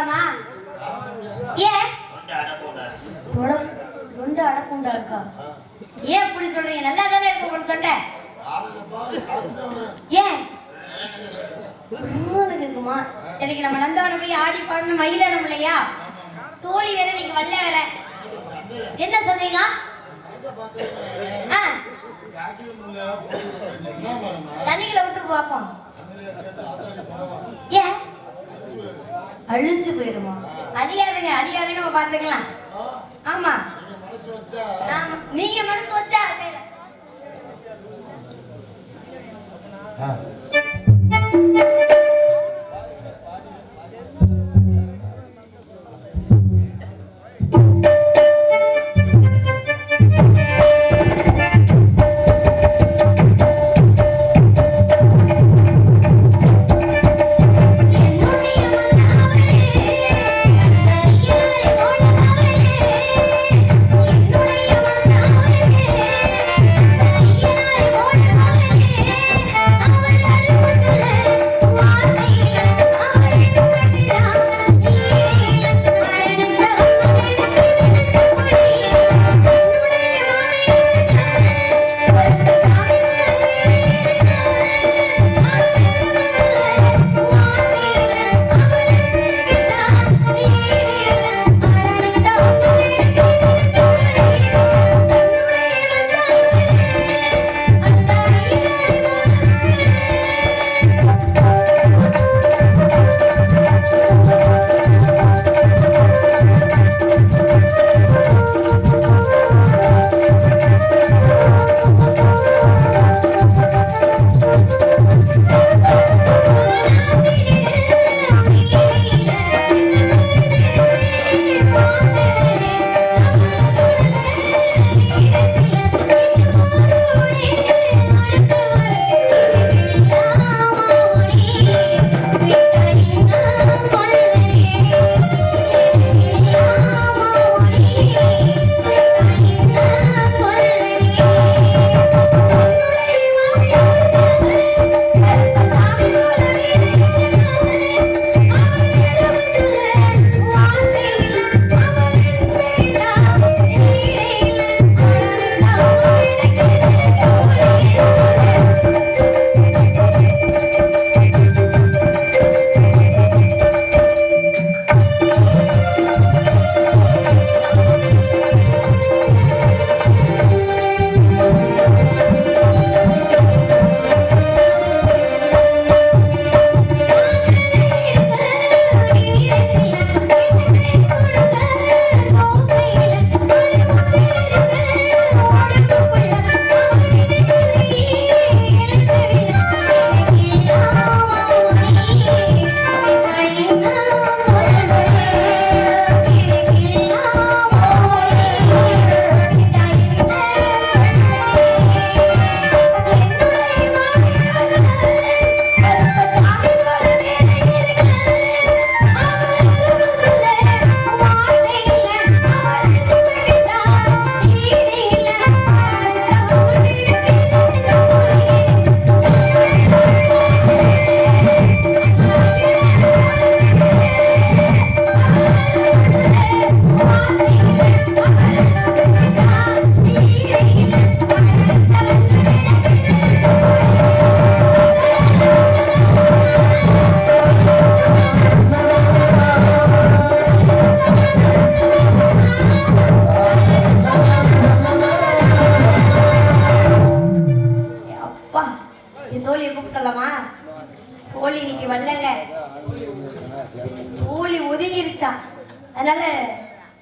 போலாமா? ஏன் தொண்டை அடப்புண்டா இருக்கா? ஏன் இப்படி சொல்றீங்க? நல்லா தானே இருக்கு உங்களுக்கு தொண்டை. ஏன் இருக்குமா? சரிக்கு நம்ம நந்தவன போய் ஆடி பாடணும், மயிலணும் இல்லையா? தோழி வேற நீங்க வரல வேற. என்ன சந்தேகம்? தண்ணிகளை விட்டு பார்ப்போம். ஏன் அழிஞ்சு போயிருமா? அழியாதுங்க, அழியாவே நம்ம பாத்துக்கலாம். ஆமா நீங்க மனசு வச்சா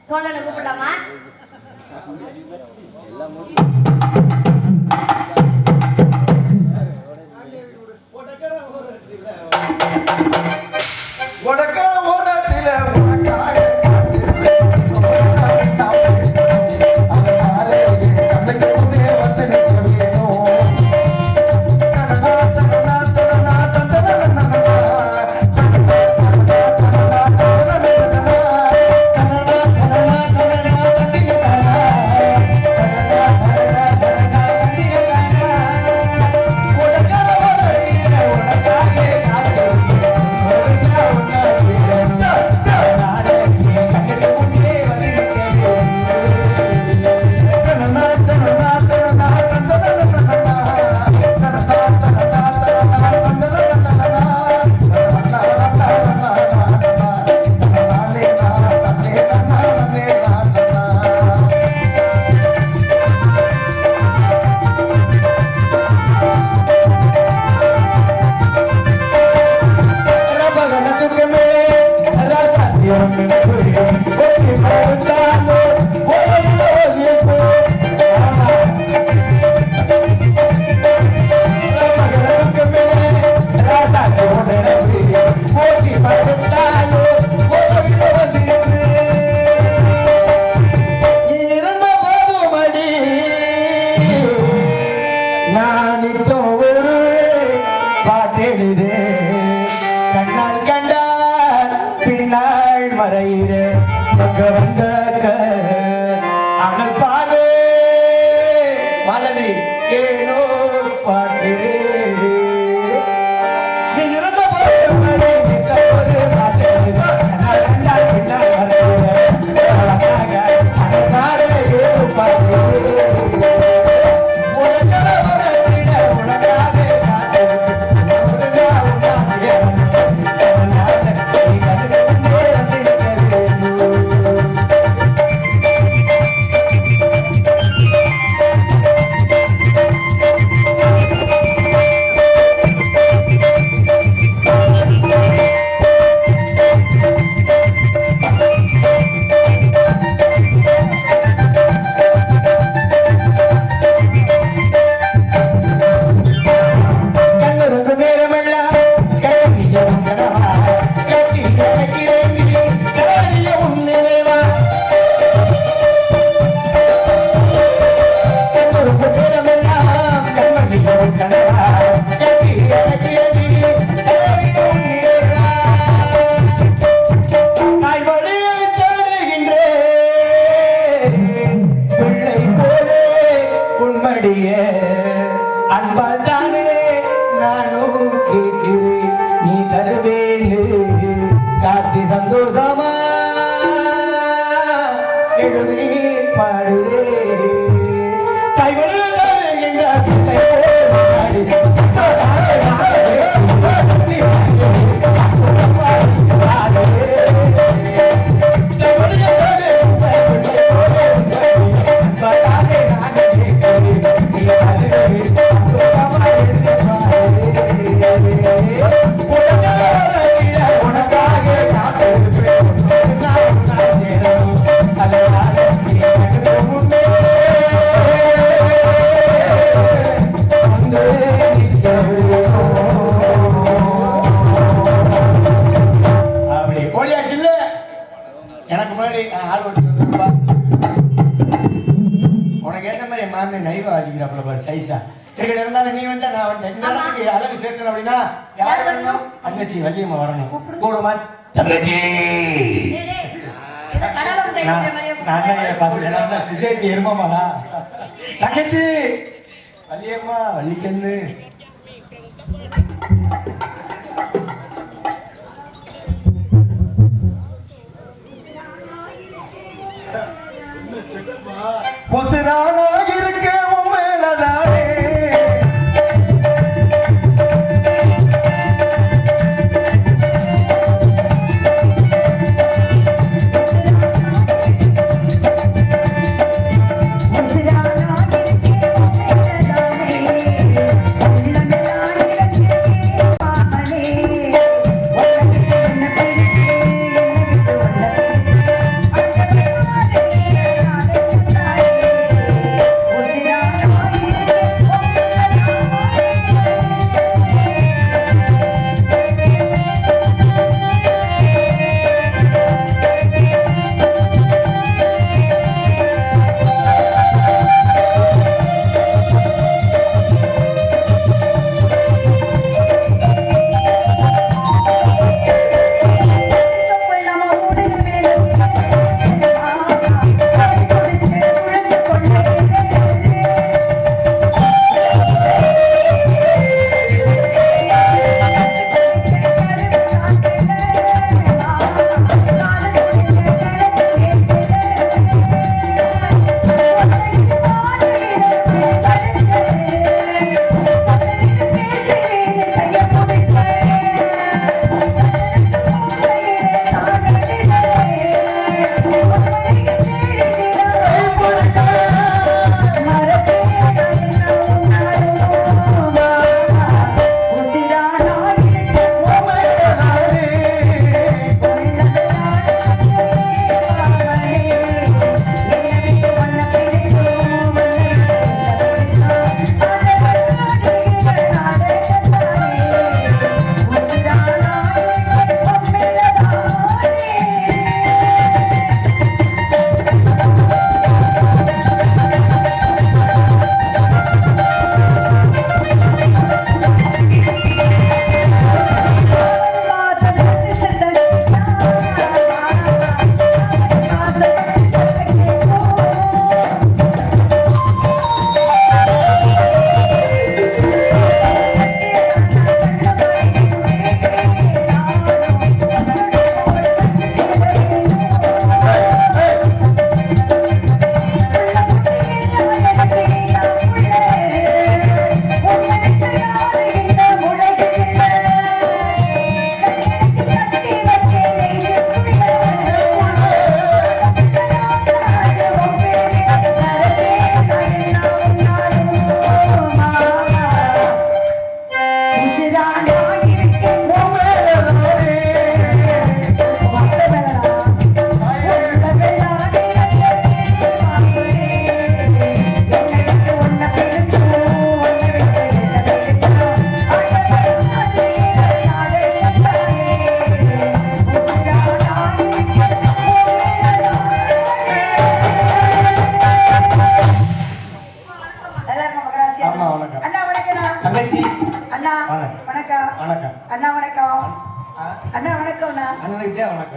தோழனை கூப்பிடலாமா? மறையிற அங்க வந்த அனல் பாடு மலரி ஏனோ பாட்டு நீ இருந்த போது மழை நின்ற போது பாட்டு அனல் பாடு ஏனோ பாட்டு அன்பால் தானே நானும் கேட்கிறேன் நீ தருவேன்னு காத்தி சந்தோஷமா எழுதி பாடுவே கைவடு தருகின்ற எனக்கு முன்னாடி ஆள் ஓட்டிருப்பா உனக்கு ஏற்ற மாதிரி என் மாமி நைவ வாசிக்கிறாப்புல பாரு சைஸா கிரிக்கெட் இருந்தாலும் நீ வந்தா நான் வந்தேன் இந்த இடத்துக்கு அழகு சேர்க்கணும் அப்படின்னா யார் வரணும் தங்கச்சி வள்ளியம்மா வரணும் கூடுமா தங்கச்சி சொசைட்டி எருமாமாடா தங்கச்சி வள்ளியம்மா வள்ளிக்கண்ணு பொசுரானாக இருக்க உண்மையிலதானே பொசுரானாக இருக்க உண்மையிலதானே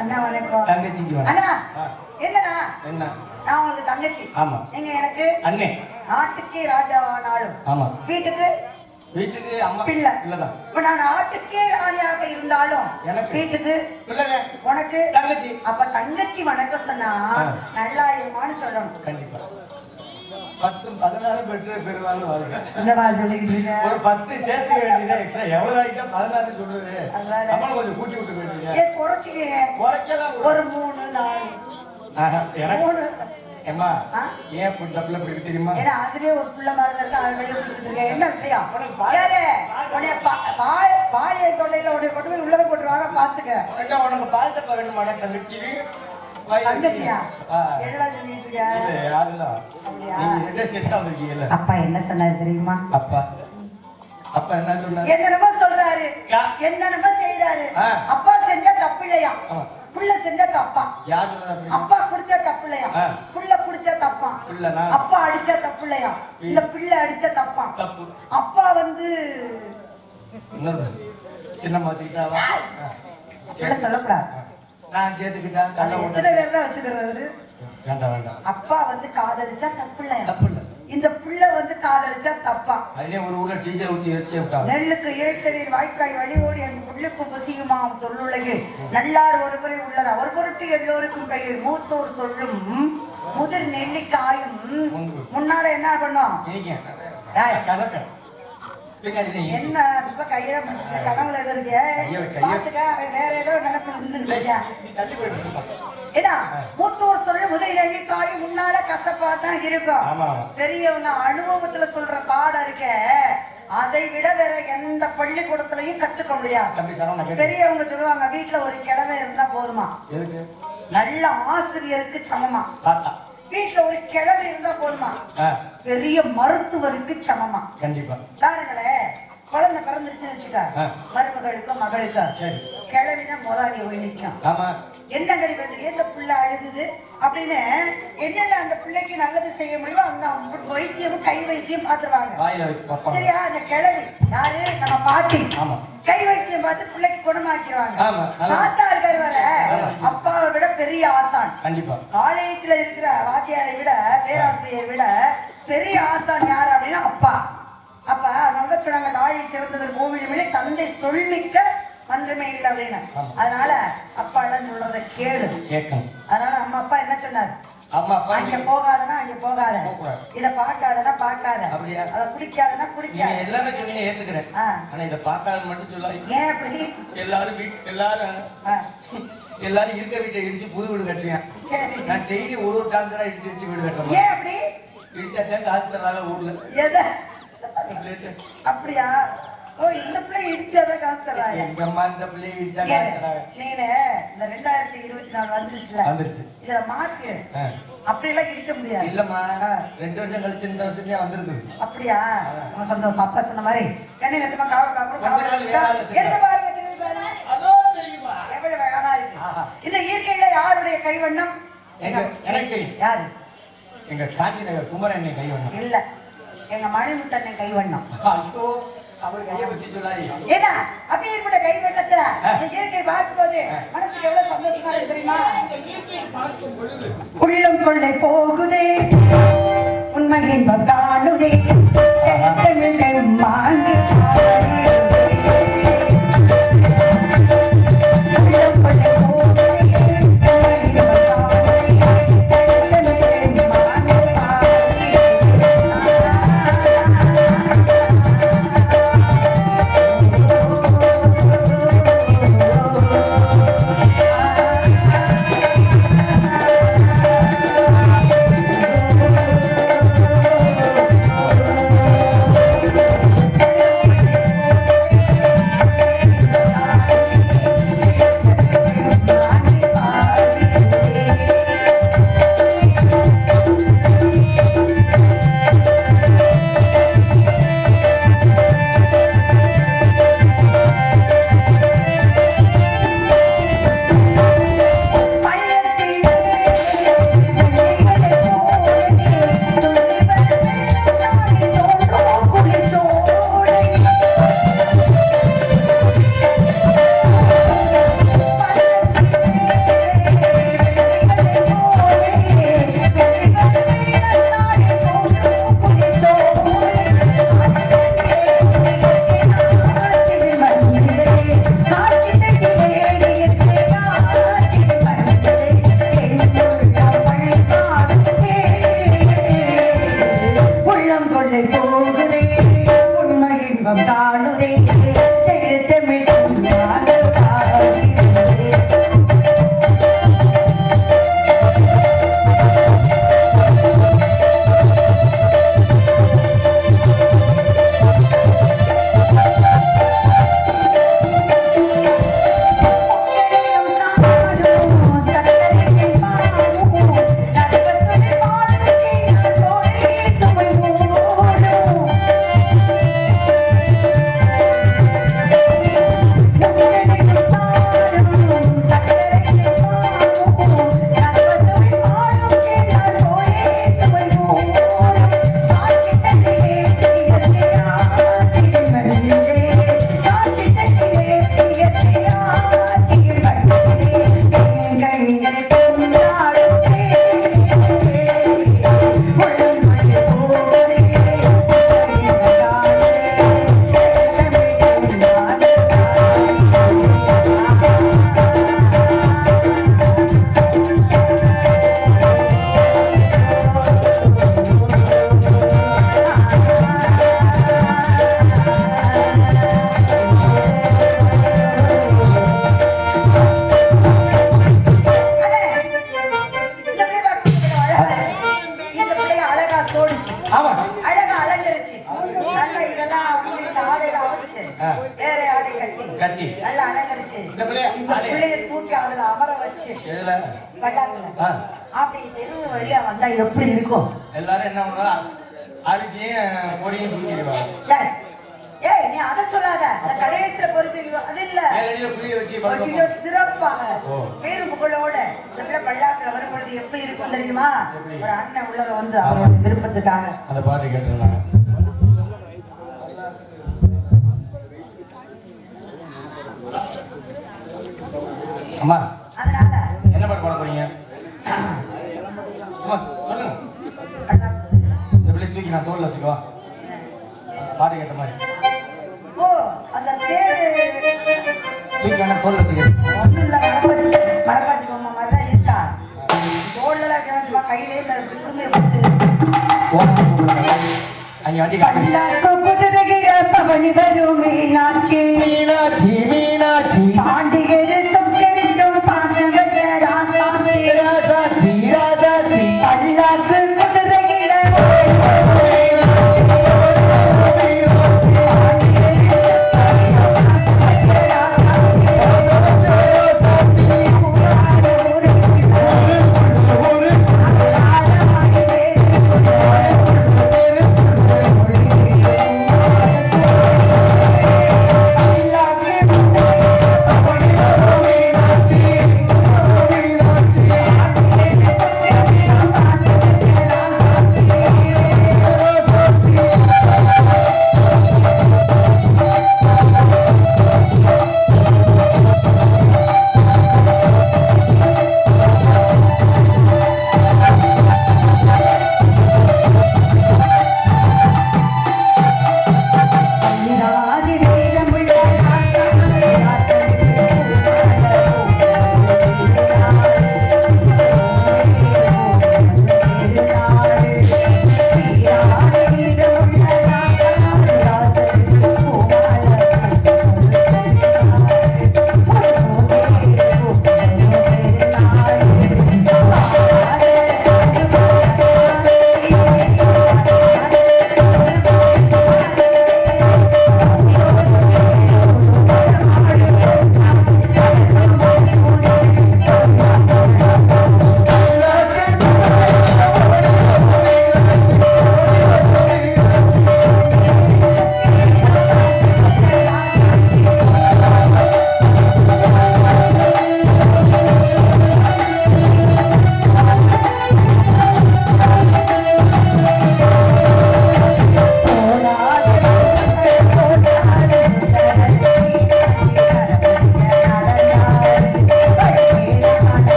அண்ணா வணக்கம். தங்கச்சிக்கு வணக்கம். அண்ணா ஆ. என்னடா என்ன நான் உங்களுக்கு தங்கச்சி. ஆமா. நீங்க எனக்கு அண்ணே. நாட்டுக்கே ராஜாவானாலும் ஆமா. வீட்டுக்கு அம்மா பிள்ளை. இல்லதான். இப்ப நான் நாட்டுக்கே ராணியாக இருந்தாலும் எனக்கு வீட்டுக்கு பிள்ளைங்க. உனக்கு தங்கச்சி. அப்ப தங்கச்சி வணக்கம் சொன்னா நல்லா இருமான்னு சொல்லணும். கண்டிப்பா 10 16 பெற்று பெருவாள் வருது. என்னடா சொல்லிக்கிட்டு இருக்க? ஒரு 10 சேர்த்து வேண்டியது எக்ஸ்ட்ரா எவ்வளவு நாளைக்கு 16 சொல்றது? நம்மள கொஞ்சம் கூட்டி விட்டு வேண்டியது. ஏ குறைச்சிக்க. குறைக்கலாம். ஒரு 3 4. எனக்கு 3. ஏம்மா ஏன் புள்ள பிடிக்க தெரியுமா? ஏன்னா அதுவே ஒரு புள்ள மாதிரி தான் இருக்கு. அதை யோசிச்சுட்டு இருக்கேன். என்ன விஷயம்? யாரு உன்னை பாலியல் தொல்லையில உன்னை கொண்டு போய் உள்ளத போட்டுருவாங்க பாத்துக்க. உனக்கு பால் டப்பா வேணுமாடா தங்கச்சி? தங்கச்சியா? என்னடா சொல்லிட்டு இருக்க? இல்ல யாருதான். நீங்க ரெண்டே செட்டா இருக்கீங்கல்ல. அப்பா என்ன சொன்னாரு தெரியுமா? அப்பா என்ன சொன்னாரு? என்னென்னமோ சொல்றாரு, என்னென்னமோ செய்றாரு. அப்பா செஞ்சா தப்பு இல்லையா? புள்ள செஞ்சா தப்பா? யார் சொன்னாரு? அப்பா குடிச்சா தப்பு இல்லையா? புள்ள குடிச்சா தப்பா? அப்பா அடிச்சா தப்பு இல்லையா? இந்த பிள்ளை அடிச்சா தப்பா? தப்பு. அப்பா வந்து சின்னம்மா வச்சுக்கிட்டாவா? சொல்லக்கூடாது. நான் சேர்த்துக்கிட்டா எத்தனை பேர் தான் வச்சுக்கிறது? வேண்டாம். அப்பா வந்து காதலிச்சா தப்பு இல்லையா? தப்பு இல்ல. இந்த புள்ள வந்து காதலிச்சா தப்பா? அதே ஒரு ஊர்ல டீச்சர் ஊத்தி வச்சு விட்டாங்க. நெல்லுக்கு இறைத்தடியில் வாய்க்காய் வழியோடு என் புள்ளுக்கும் பசியுமாம் தொல்லுலகில் நல்லார் ஒருவரை உள்ளதா ஒரு பொருட்டு எல்லோருக்கும் கையில் மூத்தோர் சொல்லும் முதிர் நெல்லிக்காயும் முன்னால என்ன பண்ணோம்? என்ன இப்ப கையில கனவுல எது இருக்கு பாத்துக்க. வேற ஏதோ நினைப்பு. ஏன்னா மூத்தோர் சொல்ல முதல் நெல்லிக்காயும் முன்னால கசப்பா தான் இருக்கும். பெரியவங்க அனுபவத்துல சொல்ற பாடம் இருக்க அதை விட வேற எந்த பள்ளிக்கூடத்திலையும் கத்துக்க முடியாது. பெரியவங்க சொல்லுவாங்க வீட்டுல ஒரு கிழமை இருந்தா போதுமா, நல்ல ஆசிரியருக்கு சமமா. வீட்டுல ஒரு கிழமை இருந்தா போதுமா, பெரிய மருத்துவருக்கு சமமா. கண்டிப்பா பாருங்களே, குழந்தை பிறந்துருச்சுன்னு வச்சுக்க, மருமகளுக்கும் மகளுக்கும் கிழவிதான் முதலாளி போய் நிற்கும். என்ன கிடைக்கிறது? ஏத்த பிள்ளை அழுகுது அப்படின்னு என்னென்ன அந்த பிள்ளைக்கு நல்லது செய்ய முடியுமோ அந்த வைத்தியமும் கை வைத்தியம் பார்த்துருவாங்க. சரியா? அந்த கிழவி யாரு? நம்ம பாட்டி. கை வைத்தியம் பார்த்து பிள்ளைக்கு குணமாக்கிடுவாங்க. தாத்தா இருக்காரு வர அப்பாவை விட பெரிய ஆசான். காலேஜ்ல இருக்கிற வாத்தியாரை விட பேராசிரியரை விட பெரிய ஆசான் யாரு அப்படின்னா அப்பா. அப்ப அதனாலதான் சொன்னாங்க தாழில் சிறந்தது கோவிலுமே தந்தை சொல்மிக்க மந்திரமே இல்லை அப்படின்னு. அதனால அப்பா எல்லாம் சொல்றத கேளு. அதனால அம்மா அப்பா என்ன சொன்னாரு? அங்க போகாதனா அங்க போகாத, இத பாக்காதனா பாக்காத, அத குடிக்காதனா குடிக்காத. எல்லாமே சொன்னீங்க ஏத்துக்கிறேன். ஆனா இத பாக்காத மட்டும் சொல்லாதீங்க. ஏன் அப்படி? எல்லாரும் இருக்க வீட்டை இடிச்சு புது வீடு கட்டுறேன். நான் டெய்லி ஒரு டான்ஸரா இடிச்சு வீடு கட்டுறேன். ஏன் அப்படி? இடிச்சாத்தான் காசு தராத ஊர்ல. எதை? அப்படியா? ஓ, இந்த பிள்ளை இடிச்சாதான் காசு தராங்க. எங்க அம்மா இந்த பிள்ளை இடிச்சா காசு தராங்க. நீங்க இந்த 2024 வந்துருச்சுல, இதுல மார்க்கு அப்படி எல்லாம் இடிக்க முடியாது. இல்லம்மா, 2 வருஷம் கழிச்சு இந்த வருஷமே வந்திருக்கு. அப்படியா? சந்தோஷம். அப்பா சொன்ன மாதிரி கண்ணு கத்துமா காவல் காக்கணும். எடுத்து பாருங்க, திரும்பி பாருங்க. எவ்வளவு அழகா இருக்கு. இந்த இயற்கையில யாருடைய கைவண்ணம்? எனக்கு யாரு? எங்க காந்தி நகர் குமரன் கைவண்ணம். இல்ல, எங்க மணிமுத்தண்ணன் கைவண்ணம். ஐயோ, அவர் கையை பத்தி சொல்லாதே. ஏன்னா அப்பேற்பட்ட கைவண்ணத்துல இந்த இயற்கை பார்க்கும்போது மனசுக்கு எவ்வளவு சந்தோஷமா இருக்கு தெரியுமா? உள்ளம் கொள்ளை போகுதே, உண்மையின் காணுதே, தமிழ் மாங்கி கட்டி நல்லா அலங்கரிச்சு இந்த பிள்ளைய தூக்கி அதுல அமர வச்சு எதுல பல்லாக்குல அப்படி தெருவு வழியா வந்தா எப்படி இருக்கும்? எல்லாரும் என்ன பண்ணுவா அரிசியும் பொடியும் தூக்கிடுவாங்க. ஏய் நீ அத சொல்லாத. அந்த கடைசில பொறுத்து அது இல்ல. நேரடியா புளிய வச்சு கொஞ்சம் சிறப்பாக பேரு புகழோட இந்த பல்லாக்குல வரும்போது எப்படி இருக்கும் தெரியுமா? ஒரு அண்ணன் உள்ளர வந்து அவரோட விருப்பத்துக்காக அந்த பாட்டு கேட்டுறாங்க. அம்மா அதனால என்ன பாட்டு பாட போறீங்க? அம்மா சொல்லுங்க. இந்த பிள்ளை தூக்கி நான் தோல்ல வச்சுக்கோ. பாட்டு கேட்ட மாதிரி. ஓ அந்த தேரு தூக்கி நான் தோல்ல வச்சுக்கிறேன். ஒண்ணும் இல்ல மரப்பாச்சி பொம்மை மாதிரி தான் இருக்கா. தோல்ல கிடச்சுமா கையிலே திரும்பி அங்க வண்டி காட்டு. குதிரைகிற பவனி வரும் மீனாட்சி மீனாட்சி மீனாட்சி பாண்டிகர் சொக்கரிடும் பாசம் வச்ச ராசாத்தி ராசாத்தி ராசாத்தி பல்லாக்கு குதிரைகிற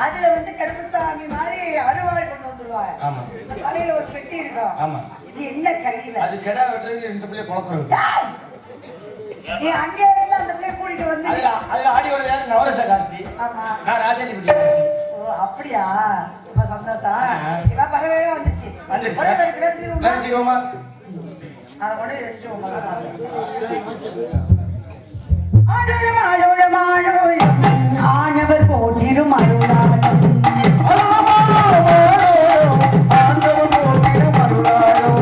அதுல வந்து கருப்பசாமி மாதிரி அருவாள் கொண்டு வந்துருவாங்க. ஆமா. தலையில ஒரு பெட்டி இருக்கும். ஆமா. இது என்ன கையில? அது கடா வெட்டறது இந்த பிள்ளை குளக்குறது. நீ அங்கே இருந்து அந்த பிள்ளைய கூட்டிட்டு வந்து அதுல ஆடி ஒரு நவரச காட்சி. ஆமா. நான் ராஜாஜி பிள்ளை காட்சி. ஓ அப்படியா? அப்ப சந்தோஷம். இவ பரவே வந்துச்சு. வந்துருச்சு. ஒரு கிளப்பிடுவோமா? கிளப்பிடுவோமா? அத கொண்டு வச்சிடுவோமா? ஆடோலம் ஆடோலம் ஆடோலம் ஆனவர் போற்றிடும் அருளாளம். ஆண்டவர் போற்றிடும் அருளாளம்.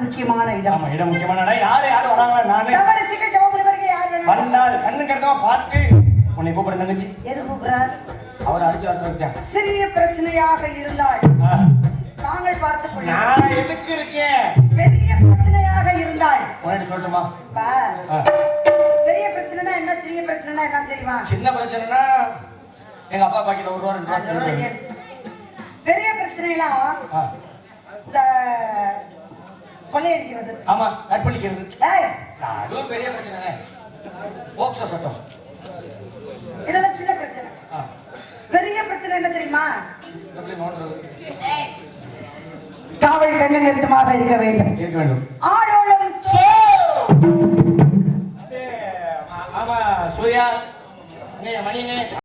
முக்கியமான இடம். ஆமா, இடம் முக்கியமான இடம். யாரு வராங்களா? நானு தவறுச்சுக்க ஜெபமுனிவருக்கு யார் வேணும்? வந்தால் கண்ணு கருத்தமா பார்த்து உன்னை கூப்பிடுற தங்கச்சி. எது கூப்பிடுறார்? அவர் அடிச்சு வர சொல்லிட்டேன். சிறிய பிரச்சனையாக இருந்தால் தாங்கள் பார்த்துக் கொள்ளுங்கள். நான் எதுக்கு இருக்கேன்? பெரிய பிரச்சனையாக இருந்தால் உன்கிட்ட சொல்லட்டுமா? பெரிய பிரச்சனைனா என்ன, சிறிய பிரச்சனைனா என்ன தெரியுமா? சின்ன பிரச்சனைனா எங்க அப்பா பாக்கில ஒரு ரூபா 2 ரூபா. பெரிய பிரச்சனைலாம் இந்த கொள்ளையடிக்கிறது. ஆமா, கற்பழிக்கிறது. ஏய், அதுவும் பெரிய பிரச்சனை. போக்சோ சட்டம். இதெல்லாம் சின்ன பிரச்சனை. பெரிய பிரச்சனை என்ன தெரியுமா? காவல் கண்ணு நிறுத்தமாக இருக்க வேண்டும். ஆடோலம் ஆமா, சூர்யா மணினே